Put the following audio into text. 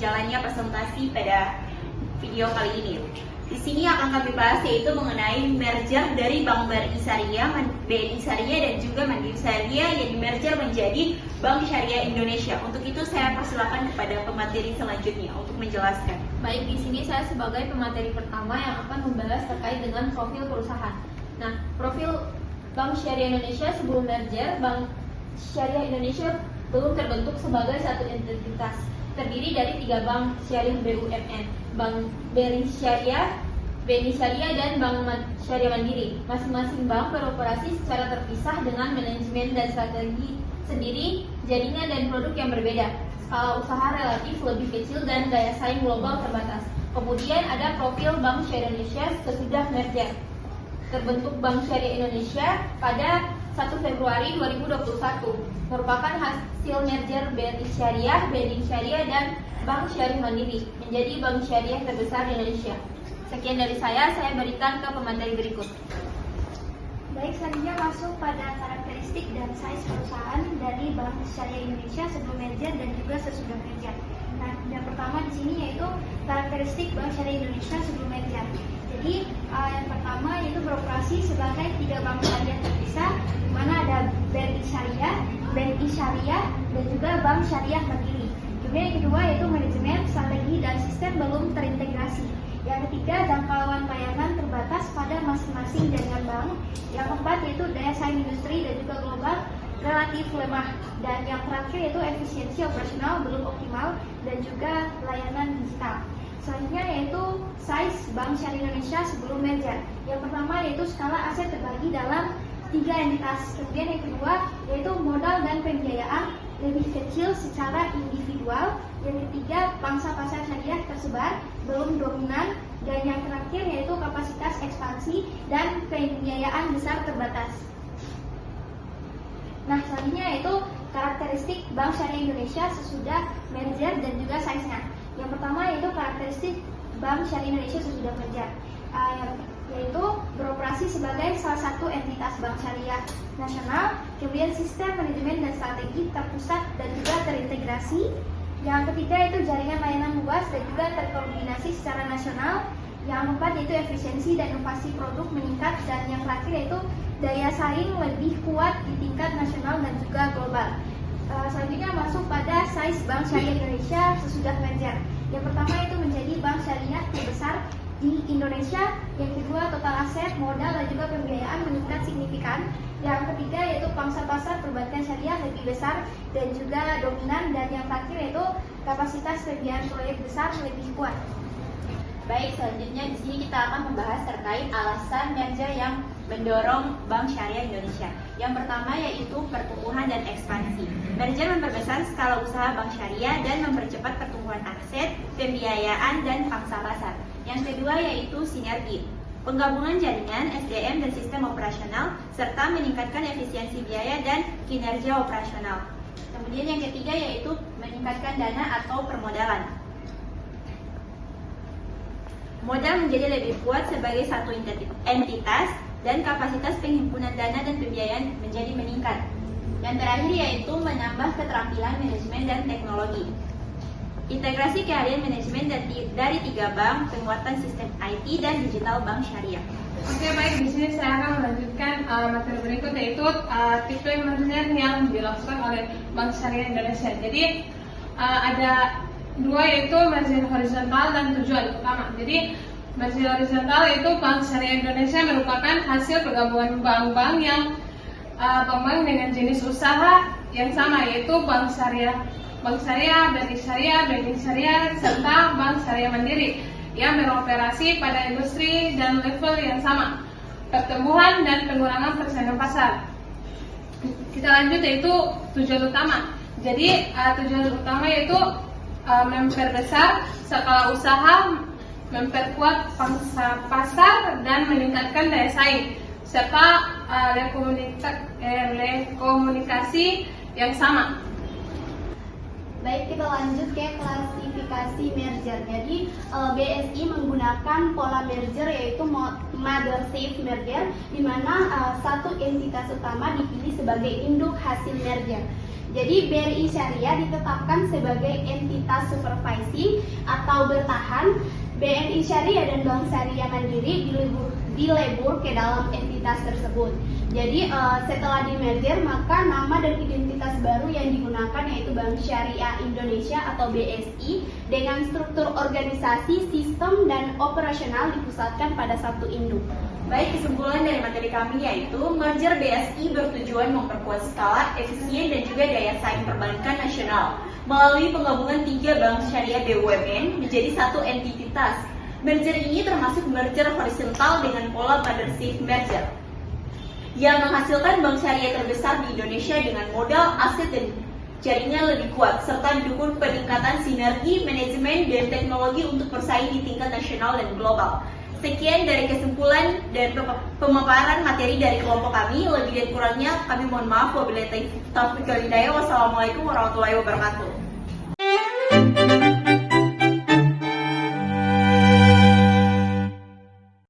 berjalannya presentasi pada video kali ini. Di sini akan kami bahas yaitu mengenai merger dari Bank BRI Syariah, BNI Syariah dan juga Mandiri Syariah yang dimerger menjadi Bank Syariah Indonesia. Untuk itu saya persilakan kepada pemateri selanjutnya untuk menjelaskan. Baik, di sini saya sebagai pemateri pertama yang akan membahas terkait dengan profil perusahaan. Nah, profil Bank Syariah Indonesia sebelum merger, Bank Syariah Indonesia belum terbentuk sebagai satu entitas. Terdiri dari 3 bank syariah BUMN, Bank BRI Syariah, BNI Syariah, dan Bank Syariah Mandiri. Masing-masing bank beroperasi secara terpisah dengan manajemen dan strategi sendiri, jaringan dan produk yang berbeda. Skala usaha relatif lebih kecil dan daya saing global terbatas. Kemudian ada profil Bank Syariah Indonesia sesudah merger. Terbentuk Bank Syariah Indonesia pada 1 Februari 2021, merupakan hasil merger BRI Syariah, BNI Syariah, dan Bank Syariah Mandiri menjadi bank syariah terbesar di Indonesia. Sekian dari saya berikan ke pemateri berikut. Baik, selanjutnya masuk pada karakteristik dan size perusahaan dari Bank Syariah Indonesia sebelum merger dan juga sesudah merger. Nah, yang pertama di sini yaitu karakteristik Bank Syariah Indonesia sebelum merger. Jadi yang pertama yaitu beroperasi sebagai 3 bank syariah terpisah, di mana ada BRI Syariah, BNI Syariah, dan juga Bank Syariah Mandiri. Kemudian yang kedua yaitu manajemen, strategi, dan sistem belum terintegrasi. Yang ketiga, jangkauan layanan terbatas pada masing-masing jaringan bank. Yang keempat yaitu daya saing industri dan juga global relatif lemah. Dan yang terakhir yaitu efisiensi operasional belum optimal dan juga layanan digital. Selanjutnya yaitu size Bank Syariah Indonesia sebelum merger. Yang pertama yaitu skala aset terbagi dalam 3 entitas. Kemudian yang kedua yaitu modal dan pembiayaan lebih kecil secara individual. Yang ketiga, pangsa pasar syariah tersebar, belum dominan. Dan yang terakhir yaitu kapasitas ekspansi dan pembiayaan besar terbatas. Nah, selanjutnya yaitu karakteristik Bank Syariah Indonesia sesudah merger dan juga size-nya. Yang pertama yaitu karakteristik Bank Syariah Indonesia sesudah merger, yaitu beroperasi sebagai salah satu entitas bank syariah nasional. Kemudian sistem manajemen dan strategi terpusat dan juga terintegrasi. Yang ketiga yaitu jaringan layanan luas dan juga terkoordinasi secara nasional. Yang keempat yaitu efisiensi dan inovasi produk meningkat. Dan yang terakhir yaitu daya saing lebih kuat di tingkat nasional dan juga global. Selanjutnya masuk pada size Bank Syariah Indonesia sesudah merger. Yang pertama itu menjadi bank syariah terbesar di Indonesia. Yang kedua, total aset, modal, dan juga pembiayaan meningkat signifikan. Yang ketiga yaitu pangsa pasar perbankan syariah lebih besar dan juga dominan. Dan yang terakhir yaitu kapasitas pembiayaan proyek besar lebih kuat. Baik, selanjutnya di sini kita akan membahas terkait alasan merger yang mendorong Bank Syariah Indonesia. Yang pertama yaitu pertumbuhan dan ekspansi. Merger memperbesar skala usaha bank syariah dan mempercepat pertumbuhan aset, pembiayaan, dan pangsa pasar. Yang kedua yaitu sinergi. Penggabungan jaringan, SDM, dan sistem operasional, serta meningkatkan efisiensi biaya dan kinerja operasional. Kemudian yang ketiga yaitu meningkatkan dana atau permodalan. Modal menjadi lebih kuat sebagai satu entitas dan kapasitas penghimpunan dana dan pembiayaan menjadi meningkat. Yang terakhir yaitu menambah keterampilan manajemen dan teknologi. Integrasi keahlian manajemen dari 3 bank, penguatan sistem IT dan digital bank syariah. Oke, baik, di sini saya akan melanjutkan materi berikut yaitu tipe merger yang dilakukan oleh Bank Syariah Indonesia. Jadi ada 2 yaitu merger horizontal dan tujuan utama. Jadi merger horizontal yaitu Bank Syariah Indonesia merupakan hasil penggabungan bank-bank yang bank-bank dengan jenis usaha yang sama yaitu Bank Syariah, BRI Syariah, BNI Syariah, serta Bank Syariah Mandiri yang beroperasi pada industri dan level yang sama, pertumbuhan dan pengurangan persaingan pasar. Kita lanjut yaitu tujuan utama. Jadi tujuan utama yaitu memperbesar skala usaha, memperkuat pangsa pasar, dan meningkatkan daya saing, serta komunikasi yang sama. Baik, kita lanjut ke klasifikasi merger. Jadi BSI menggunakan pola merger yaitu mother save merger, di mana satu entitas utama dipilih sebagai induk hasil merger. Jadi BRI Syariah ditetapkan sebagai entitas supervisi atau bertahan, BNI Syariah dan Bank Syariah Mandiri dilebur ke dalam entitas tersebut. Jadi setelah di-merger, maka nama dan identitas baru yang digunakan yaitu Bank Syariah Indonesia atau BSI dengan struktur organisasi, sistem, dan operasional dipusatkan pada satu induk. Baik, kesimpulan dari materi kami yaitu merger BSI bertujuan memperkuat skala, efisien, dan juga daya saing perbankan nasional melalui penggabungan 3 bank syariah BUMN menjadi satu entitas. Merger ini termasuk merger horizontal dengan pola partnership merger yang menghasilkan bank syariah terbesar di Indonesia dengan modal, aset, dan jaringan lebih kuat serta mendukung peningkatan sinergi, manajemen, dan teknologi untuk bersaing di tingkat nasional dan global. Sekian dari kesimpulan dan pemaparan materi dari kelompok kami. Lebih dan kurangnya kami mohon maaf. Wabillahi taufiq wal hidayah. Wassalamualaikum warahmatullahi wabarakatuh.